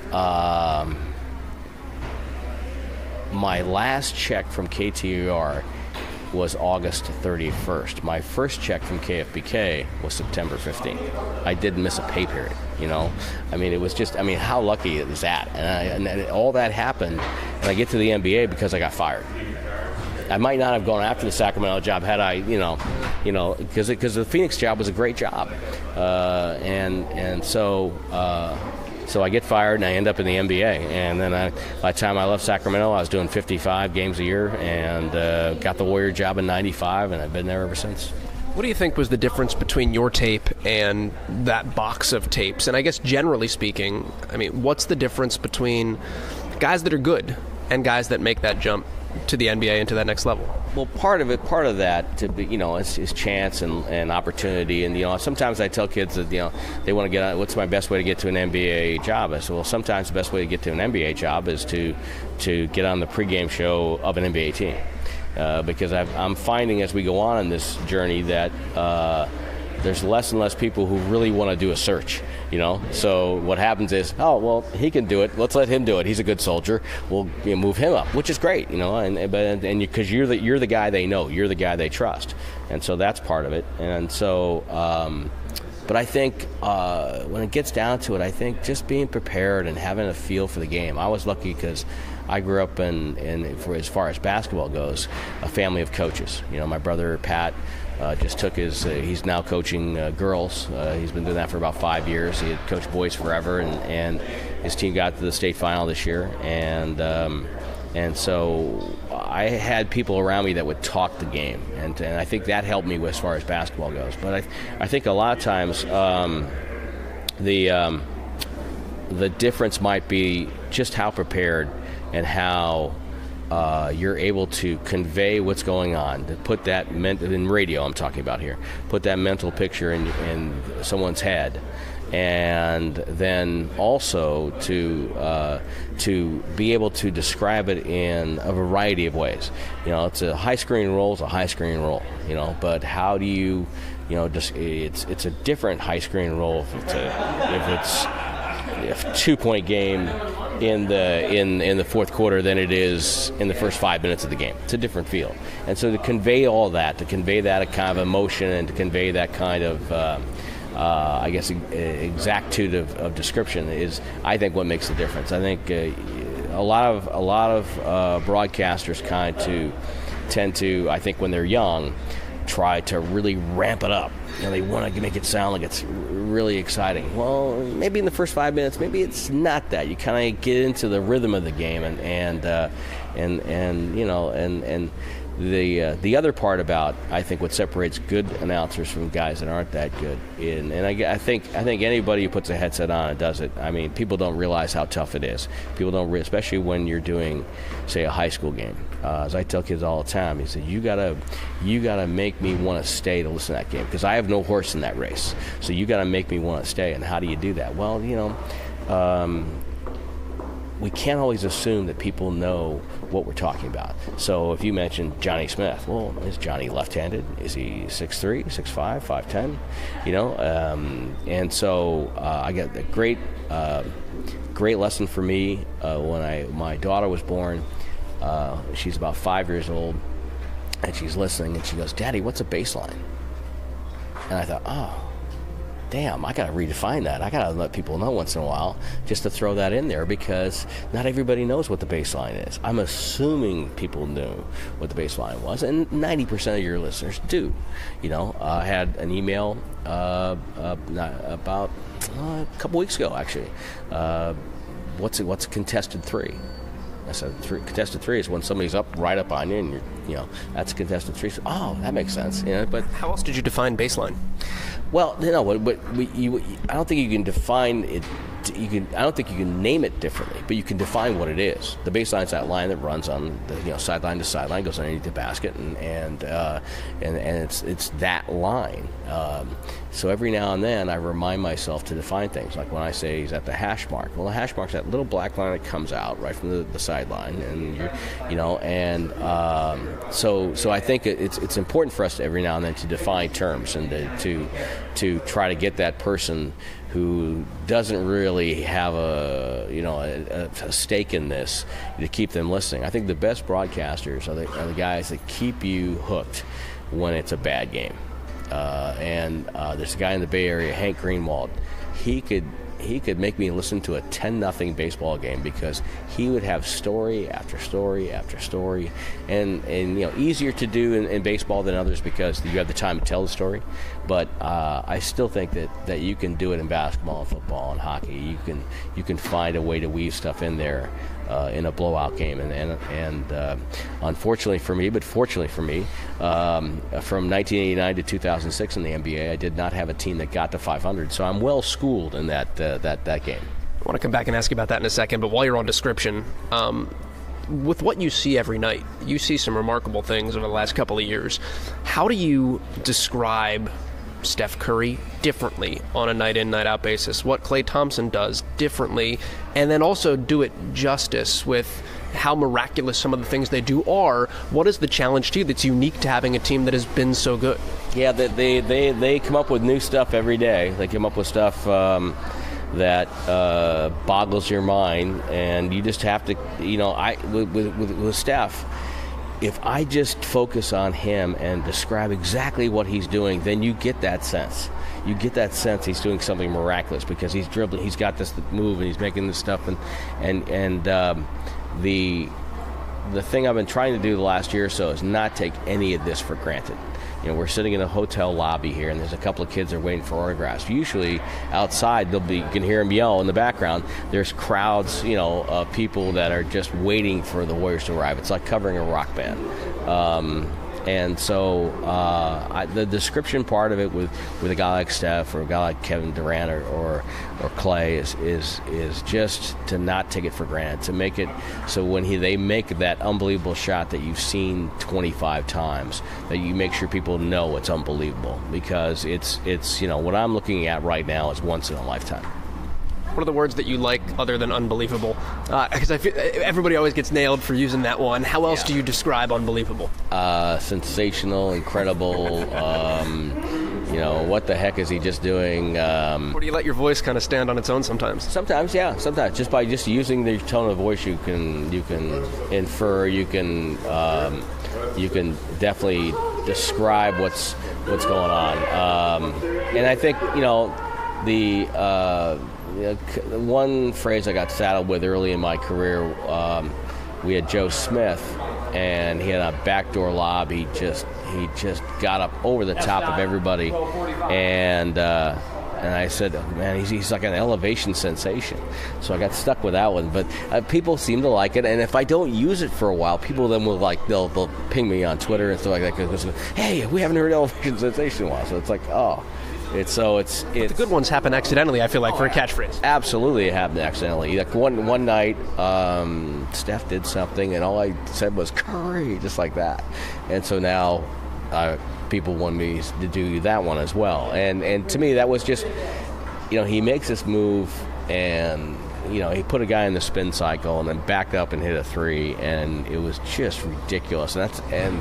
my last check from KTR was August 31st. My first check from KFBK was September 15th. I didn't miss a pay period, it was just, how lucky is that? And all that happened, and I get to the NBA because I got fired. I might not have gone after the Sacramento job had I, because the Phoenix job was a great job, and so I get fired and I end up in the NBA. And then by the time I left Sacramento, I was doing 55 games a year and got the Warrior job in '95, and I've been there ever since. What do you think was the difference between your tape and that box of tapes? And I guess generally speaking, I mean, what's the difference between guys that are good and guys that make that jump to the NBA and to that next level? Well, part of that to be, is chance and opportunity. And sometimes I tell kids that they want to get on. What's my best way to get to an NBA job? I say, well, sometimes the best way to get to an NBA job is to get on the pregame show of an NBA team, because I'm finding as we go on in this journey that there's less and less people who really want to do a search. So what happens is, oh, well, he can do it. Let's let him do it. He's a good soldier. We'll move him up, which is great, and because you're the guy they know, you're the guy they trust, and so that's part of it. And so, but I think when it gets down to it, I think just being prepared and having a feel for the game. I was lucky because I grew up in for as far as basketball goes, a family of coaches. My brother Pat. Just took he's now coaching girls. He's been doing that for about 5 years. He had coached boys forever, and his team got to the state final this year. And so I had people around me that would talk the game, and I think that helped me as far as basketball goes. But I think a lot of times the difference might be just how prepared and how you're able to convey what's going on, to put that in radio I'm talking about here, put that mental picture in someone's head, and then also to be able to describe it in a variety of ways. It's a high screen role, but how do you, it's a different high screen role if it's a 2-point game in the fourth quarter than it is in the first 5 minutes of the game. It's a different feel. And so to convey all that, to convey that kind of emotion and to convey that kind of, exactitude of description is, I think, what makes the difference. I think a lot of broadcasters tend to, I think, when they're young, try to really ramp it up. They want to make it sound like it's really exciting. Well, maybe in the first 5 minutes, maybe it's not that. You kind of get into the rhythm of the game, and the other part about, I think, what separates good announcers from guys that aren't that good, and I think anybody who puts a headset on and does it, I mean, people don't realize how tough it is. People don't, especially when you're doing, say, a high school game. As I tell kids all the time, he said, you gotta make me want to stay to listen to that game, because I have no horse in that race. So you gotta make me want to stay. And how do you do that? Well, we can't always assume that people know what we're talking about. So if you mention Johnny Smith, well, is Johnny left-handed? Is he 6'3", 6'5", 5'10"? And so I got a great lesson for me when my daughter was born. She's about 5 years old, and she's listening, and she goes, "Daddy, what's a baseline?" And I thought, oh, damn, I got to redefine that. I got to let people know once in a while, just to throw that in there, because not everybody knows what the baseline is. I'm assuming people knew what the baseline was, and 90% of your listeners do. I had an email about a couple weeks ago, actually. What's a contested three? I said, contested three is when somebody's right up on you, and that's a contested three. So, oh, that makes sense. But how else did you define baseline? Well, but I don't think you can define it. I don't think you can name it differently, but you can define what it is. The baseline is that line that runs on the sideline to sideline, goes underneath the basket, and it's that line. So every now and then I remind myself to define things, like when I say he's at the hash mark. Well, the hash mark's that little black line that comes out right from the sideline, and so I think it's important for us every now and then to define terms and to try to get that person who doesn't really have a stake in this, to keep them listening. I think the best broadcasters are the guys that keep you hooked when it's a bad game. And there's a guy in the Bay Area, Hank Greenwald. He could he could make me listen to a 10-0 baseball game, because he would have story after story after story, and easier to do in baseball than others because you have the time to tell the story. But I still think that you can do it in basketball and football and hockey. You can find a way to weave stuff in there in a blowout game, and unfortunately for me, but fortunately for me, from 1989 to 2006 in the NBA, I did not have a team that got to 500. So I'm well schooled in that game. I want to come back and ask you about that in a second, but while you're on description, with what you see every night, you see some remarkable things over the last couple of years. How do you describe Steph Curry differently on a night-in, night-out basis? What Klay Thompson does differently, and then also do it justice with how miraculous some of the things they do are. What is the challenge to you that's unique to having a team that has been so good? Yeah, they come up with new stuff every day. They come up with stuff that boggles your mind, and you just have to, with Steph, if I just focus on him and describe exactly what he's doing, then you get that sense. You get that sense he's doing something miraculous because he's dribbling, he's got this move, and he's making this stuff, and the thing I've been trying to do the last year or so is not take any of this for granted. We're sitting in a hotel lobby here, and there's a couple of kids that are waiting for autographs. Usually outside, you can hear them yell in the background. There's crowds, of people that are just waiting for the Warriors to arrive. It's like covering a rock band. And so the description part of it with a guy like Steph or a guy like Kevin Durant or Clay is just to not take it for granted, to make it so when they make that unbelievable shot that you've seen 25 times, that you make sure people know it's unbelievable, because it's what I'm looking at right now is once in a lifetime. What are the words that you like other than unbelievable? Because I feel everybody always gets nailed for using that one. How else do you describe unbelievable? Sensational, incredible. What the heck is he just doing? Or do you let your voice kind of stand on its own sometimes? Sometimes, yeah. Sometimes, just by just using the tone of voice, you can infer. You can definitely describe what's going on. And I think one phrase I got saddled with early in my career, we had Joe Smith, and he had a backdoor lob. He just got up over the top of everybody, and I said, man, he's like an elevation sensation. So I got stuck with that one. But people seem to like it, and if I don't use it for a while, people then will they'll ping me on Twitter and stuff like that. Because, hey, we haven't heard elevation sensation in a while. So it's like, oh. But the good ones happen accidentally, I feel like, for a catchphrase. Absolutely, it happened accidentally. Like one night, Steph did something, and all I said was Curry, just like that. And so now people want me to do that one as well. And to me, that was just, he makes this move, and he put a guy in the spin cycle and then backed up and hit a three, and it was just ridiculous. And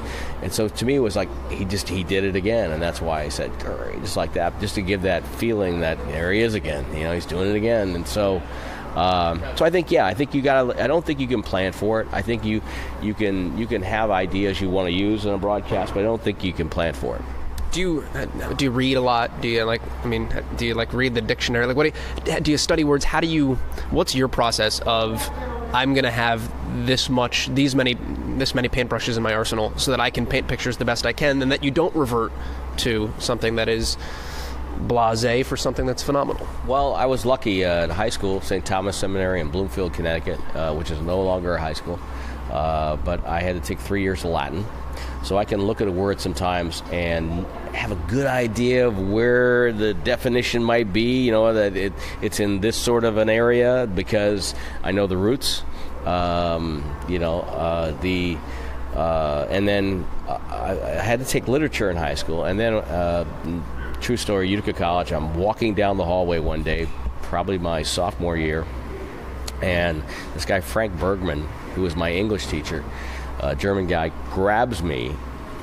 so to me, it was like he did it again, and that's why I said Curry, just like that, just to give that feeling that there he is again. He's doing it again, and so I think you gotta. I don't think you can plan for it. I think you can have ideas you want to use in a broadcast, but I don't think you can plan for it. Do you read a lot? Do you read the dictionary? Like, what do you study words? What's your process of, I'm going to have this many paintbrushes in my arsenal so that I can paint pictures the best I can, and that you don't revert to something that is blasé for something that's phenomenal? Well, I was lucky at high school, St. Thomas Seminary in Bloomfield, Connecticut, which is no longer a high school, but I had to take 3 years of Latin. So I can look at a word sometimes and have a good idea of where the definition might be, that it's in this sort of an area because I know the roots, and then I had to take literature in high school. And then, true story, Utica College, I'm walking down the hallway one day, probably my sophomore year, and this guy, Frank Bergman, who was my English teacher, a German guy, grabs me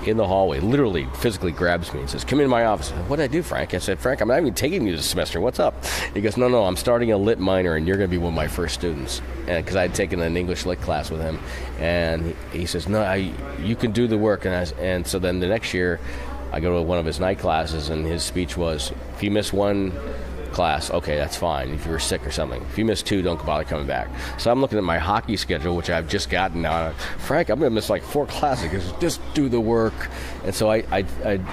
in the hallway, literally physically grabs me and says, come into my office. What did I do, Frank? I said, Frank, I'm not even taking you this semester. What's up? He goes, no, I'm starting a lit minor, and you're going to be one of my first students. And because I had taken an English lit class with him. And he says, no, you can do the work. And so then the next year, I go to one of his night classes, and his speech was, if you miss one class, okay, that's fine. If you're sick or something. If you miss 2, don't bother coming back. So I'm looking at my hockey schedule, which I've just gotten now. Frank, I'm going to miss like 4 classes. Just do the work. And so I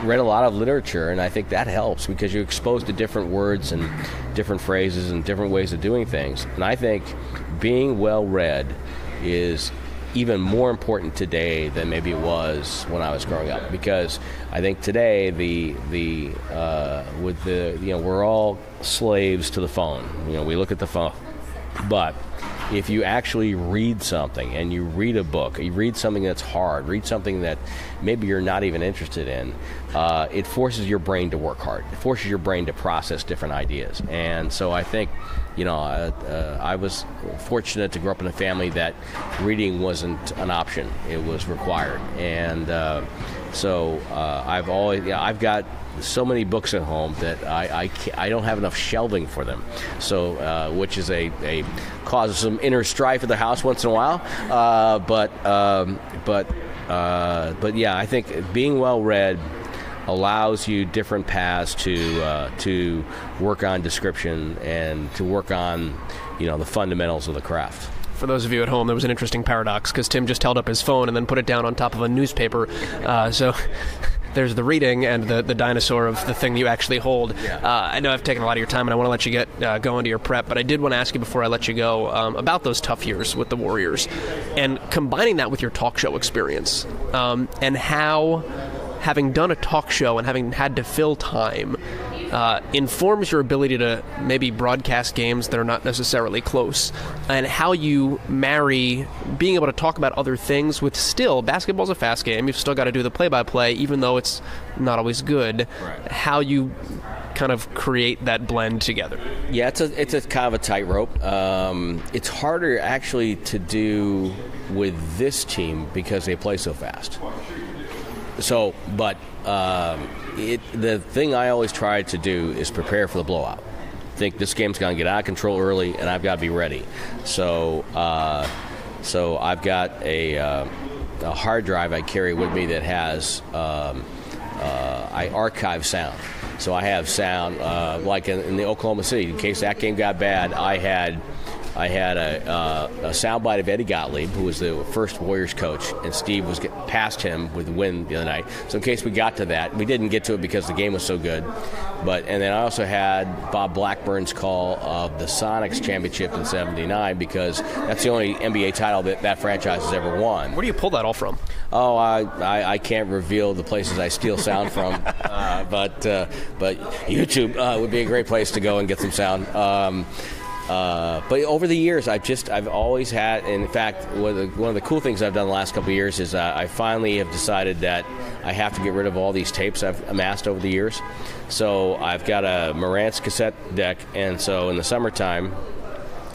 read a lot of literature, and I think that helps because you're exposed to different words and different phrases and different ways of doing things. And I think being well-read is even more important today than maybe it was when I was growing up, because I think today we're all slaves to the phone. We look at the phone, but if you actually read something and you read a book, you read something that's hard, read something that maybe you're not even interested in, it forces your brain to work hard. It forces your brain to process different ideas. And so I think, I was fortunate to grow up in a family that reading wasn't an option. It was required. And so I've got so many books at home that I don't have enough shelving for them. So, which is a cause of some inner strife at the house once in a while. But yeah, I think being well read allows you different paths to work on description and to work on the fundamentals of the craft. For those of you at home, there was an interesting paradox because Tim just held up his phone and then put it down on top of a newspaper. So there's the reading and the dinosaur of the thing you actually hold. Yeah. I know I've taken a lot of your time, and I want to let you get going to your prep, but I did want to ask you before I let you go about those tough years with the Warriors and combining that with your talk show experience and how having done a talk show and having had to fill time informs your ability to maybe broadcast games that are not necessarily close, and how you marry being able to talk about other things with still, basketball's a fast game, you've still got to do the play-by-play, even though it's not always good, right. How you kind of create that blend together. Yeah, it's a kind of a tightrope. It's harder actually to do with this team because they play so fast. So, but the thing I always try to do is prepare for the blowout. Think this game's going to get out of control early, and I've got to be ready. So I've got a hard drive I carry with me that has I archive sound. So I have sound like in the Oklahoma City. In case that game got bad, I had a soundbite of Eddie Gottlieb, who was the first Warriors coach, and Steve was past him with the win the other night. So in case we got to that, we didn't get to it because the game was so good. And then I also had Bob Blackburn's call of the Sonics championship in '79 because that's the only NBA title that franchise has ever won. Where do you pull that all from? Oh, I can't reveal the places I steal sound from, but YouTube would be a great place to go and get some sound. But over the years, I've always had, in fact, one of the cool things I've done the last couple of years is I finally have decided that I have to get rid of all these tapes I've amassed over the years. So I've got a Marantz cassette deck, and so in the summertime,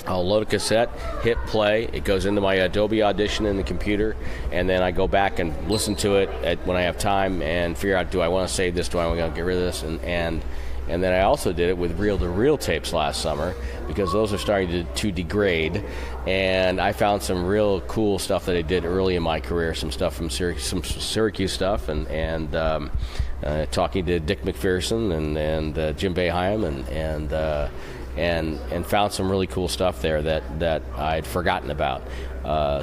I'll load a cassette, hit play, it goes into my Adobe Audition in the computer, and then I go back and listen to it when I have time and figure out, do I want to save this, do I want to get rid of this, and then I also did it with reel-to-reel tapes last summer because those are starting to degrade. And I found some real cool stuff that I did early in my career, some stuff from some Syracuse stuff, and talking to Dick McPherson and Jim Boeheim, and found some really cool stuff there that I had forgotten about.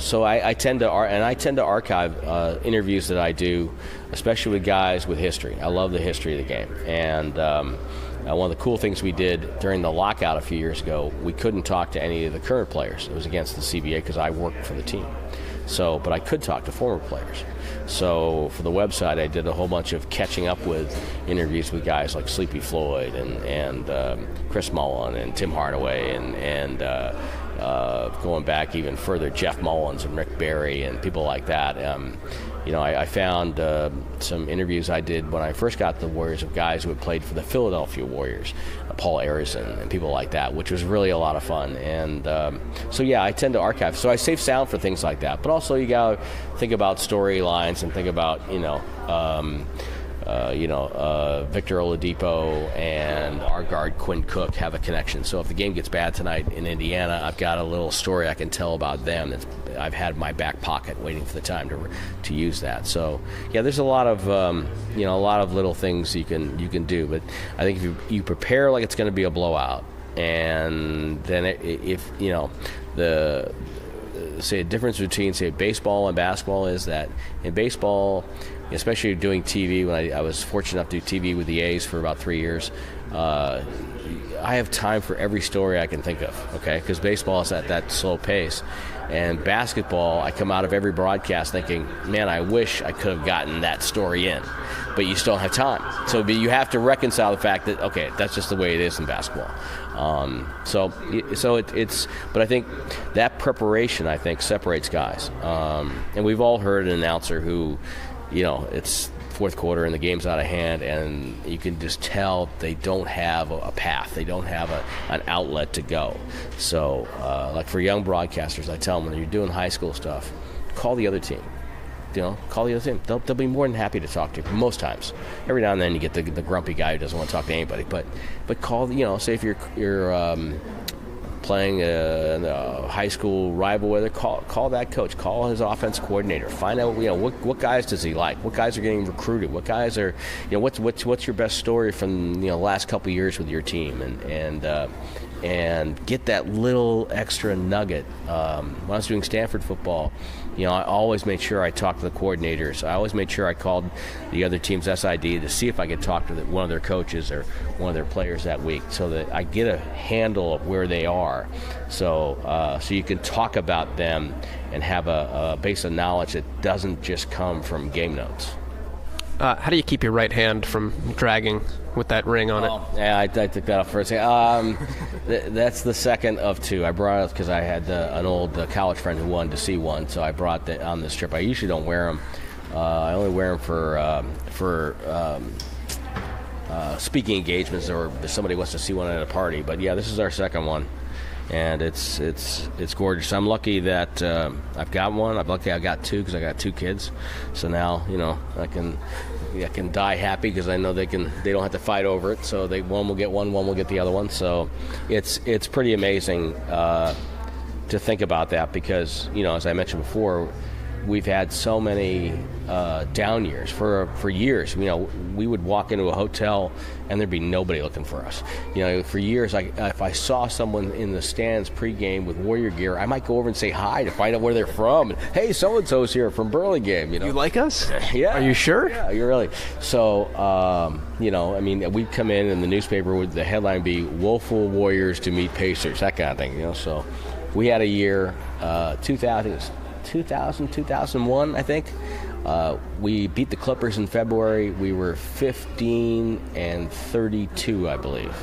So I tend to archive interviews that I do, especially with guys with history. I love the history of the game. And one of the cool things we did during the lockout a few years ago, we couldn't talk to any of the current players. It was against the CBA because I worked for the team. But I could talk to former players. So for the website, I did a whole bunch of catching up with interviews with guys like Sleepy Floyd and Chris Mullin and Tim Hardaway and going back even further, Jeff Mullins and Rick Barry and people like that. I found some interviews I did when I first got the Warriors of guys who had played for the Philadelphia Warriors, Paul Arizin and people like that, which was really a lot of fun. And I tend to archive. So I save sound for things like that. But also you got to think about storylines and think about, Victor Oladipo and our guard Quinn Cook have a connection. So if the game gets bad tonight in Indiana, I've got a little story I can tell about them I've had in my back pocket waiting for the time to use that. So yeah, there's a lot of a lot of little things you can do, but I think if you prepare like it's going to be a blowout, and then if the say a difference between say baseball and basketball is that in baseball, especially doing TV, when I was fortunate enough to do TV with the A's for about 3 years, I have time for every story I can think of, okay? Because baseball is at that slow pace. And basketball, I come out of every broadcast thinking, man, I wish I could have gotten that story in. But you still don't have time. So you have to reconcile the fact that, okay, that's just the way it is in basketball. But I think that preparation, I think, separates guys. And we've all heard an announcer who, it's fourth quarter and the game's out of hand, and you can just tell they don't have a path. They don't have an outlet to go. So, like for young broadcasters, I tell them when you're doing high school stuff, call the other team. Call the other team. They'll be more than happy to talk to you most times. Every now and then you get the grumpy guy who doesn't want to talk to anybody. But call, say if you're playing a high school rival, whether call that coach, call his offense coordinator, find out what guys does he like, what guys are getting recruited, what guys are what's your best story from the last couple of years with your team, and get that little extra nugget. When I was doing Stanford football, I always made sure I talked to the coordinators. I always made sure I called the other team's SID to see if I could talk to one of their coaches or one of their players that week, so that I get a handle of where they are. So you can talk about them and have a base of knowledge that doesn't just come from game notes. How do you keep your right hand from dragging with that ring on it? Yeah, I took that off first. That's the second of two. I brought it because I had an old college friend who wanted to see one, so I brought that on this trip. I usually don't wear them. I only wear them for speaking engagements, or if somebody wants to see one at a party. But yeah, this is our second one, and it's gorgeous. I'm lucky that I've got one. I'm lucky I got two because I got two kids. So now I can die happy because I know they don't have to fight over it. So one will get one will get the other one. So it's pretty amazing to think about that, because as I mentioned before, we've had so many down years. For years, we would walk into a hotel and there'd be nobody looking for us. For years, if I saw someone in the stands pregame with Warrior gear, I might go over and say hi to find out where they're from. And, hey, so-and-so's here from Burlingame. You like us? Yeah. Are you sure? Yeah, you're really. So, we'd come in and the newspaper would, the headline be, Woeful Warriors to meet Pacers, that kind of thing. So we had a year, 2001, I think. We beat the Clippers in February. We were 15-32, I believe.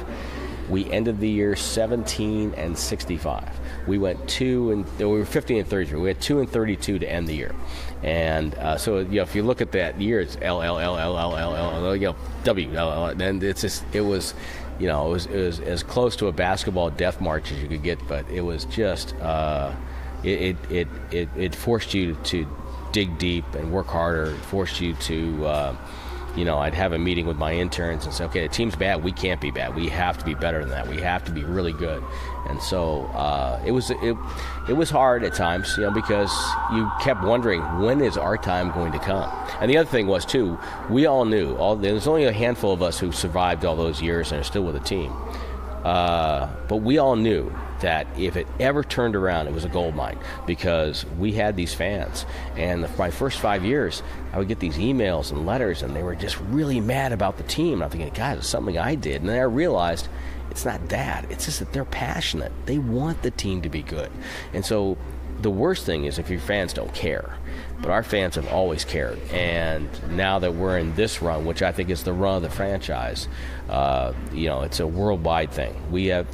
We ended the year 17-65. We went we were 15-33. We had 2-32 to end the year. And so if you look at that year, it's W, and it's just, it was as close to a basketball death march as you could get, but it was just it forced you to dig deep and work harder. It forced you to, I'd have a meeting with my interns and say, okay, the team's bad. We can't be bad. We have to be better than that. We have to be really good. And so it was hard at times, because you kept wondering, when is our time going to come? And the other thing was, too, we all knew. There's only a handful of us who survived all those years and are still with the team. But we all knew that if it ever turned around, it was a gold mine, because we had these fans. And my first 5 years, I would get these emails and letters, and they were just really mad about the team. And I'm thinking, God, it's something I did. And then I realized it's not that. It's just that they're passionate. They want the team to be good. And so the worst thing is if your fans don't care. But our fans have always cared. And now that we're in this run, which I think is the run of the franchise, it's a worldwide thing. We have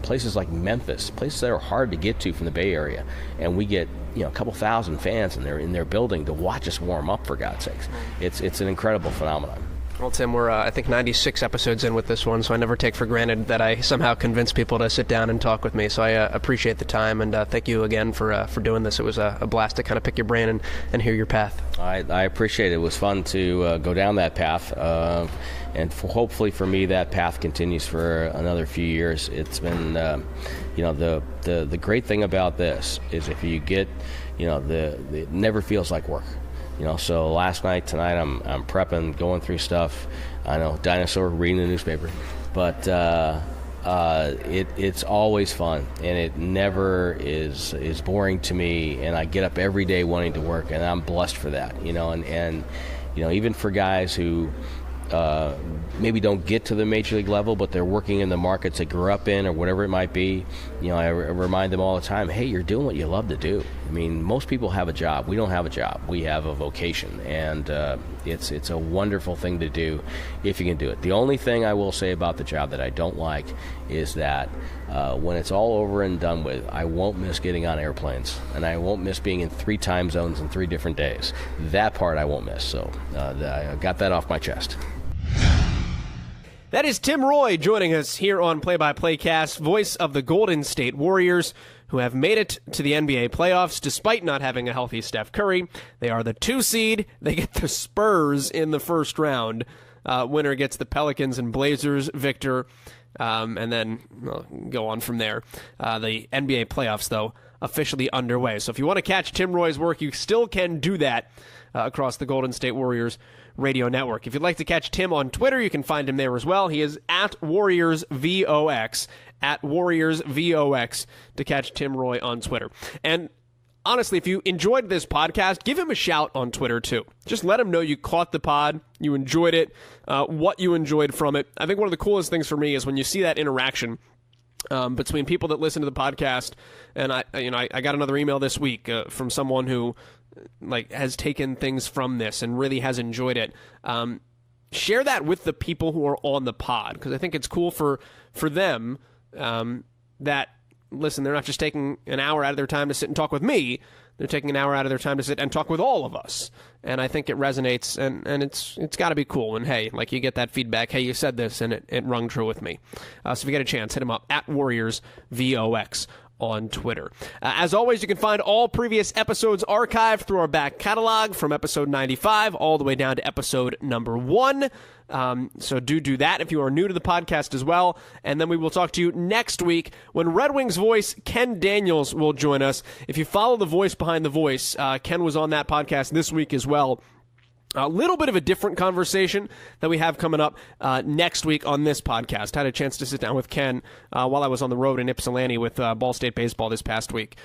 places like Memphis, places that are hard to get to from the Bay Area, and we get a couple thousand fans in their building to watch us warm up, for God's sakes. It's an incredible phenomenon. Well, Tim, we're, I think, 96 episodes in with this one, so I never take for granted that I somehow convince people to sit down and talk with me. So I appreciate the time, and thank you again for doing this. It was a blast to kind of pick your brain and hear your path. I appreciate it. It was fun to go down that path, and hopefully for me that path continues for another few years. It's been, the great thing about this is if you get, it never feels like work. So last night, tonight, I'm prepping, going through stuff. I know, dinosaur, reading the newspaper. But it's always fun, and it never is boring to me. And I get up every day wanting to work, and I'm blessed for that. And even for guys who maybe don't get to the major league level, but they're working in the markets they grew up in or whatever it might be, I remind them all the time, hey, you're doing what you love to do. I mean, most people have a job. We don't have a job. We have a vocation, and it's a wonderful thing to do if you can do it. The only thing I will say about the job that I don't like is that when it's all over and done with, I won't miss getting on airplanes, and I won't miss being in 3 time zones in 3 different days. That part I won't miss, so I got that off my chest. That is Tim Roye joining us here on Play-by-Playcast, voice of the Golden State Warriors, who have made it to the NBA playoffs despite not having a healthy Steph Curry. They are the 2 seed. They get the Spurs in the first round. Winner gets the Pelicans and Blazers, Victor, and then go on from there. The NBA playoffs, though, officially underway. So if you want to catch Tim Roye's work, you still can do that across the Golden State Warriors radio network. If you'd like to catch Tim on Twitter, you can find him there as well. He is at WarriorsVOX, at WarriorsVOX, to catch Tim Roye on Twitter. And honestly, if you enjoyed this podcast, give him a shout on Twitter too. Just let him know you caught the pod, you enjoyed it, what you enjoyed from it. I think one of the coolest things for me is when you see that interaction between people that listen to the podcast. And I got another email this week from someone who has taken things from this and really has enjoyed it. Share that with the people who are on the pod, because I think it's cool for them that, listen, they're not just taking an hour out of their time to sit and talk with me. They're taking an hour out of their time to sit and talk with all of us. And I think it resonates, and it's got to be cool. And, hey, you get that feedback, hey, you said this, and it rung true with me. So if you get a chance, hit them up at WarriorsVOX on Twitter. As always, you can find all previous episodes archived through our back catalog from episode 95 all the way down to episode number 1. So do that if you are new to the podcast as well. And then we will talk to you next week when Red Wings voice Ken Daniels will join us. If you follow the voice behind the voice, Ken was on that podcast this week as well. A little bit of a different conversation that we have coming up next week on this podcast. I had a chance to sit down with Ken while I was on the road in Ypsilanti with Ball State Baseball this past week.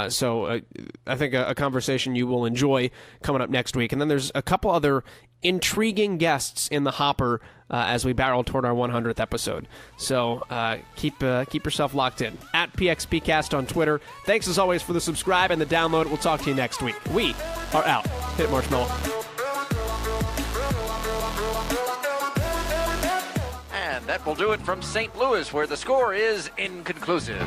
So I think a conversation you will enjoy coming up next week. And then there's a couple other intriguing guests in the hopper as we barrel toward our 100th episode. So keep yourself locked in. At PXPcast on Twitter. Thanks as always for the subscribe and the download. We'll talk to you next week. We are out. Hit it, Marshmallow. And that will do it from St. Louis, where the score is inconclusive.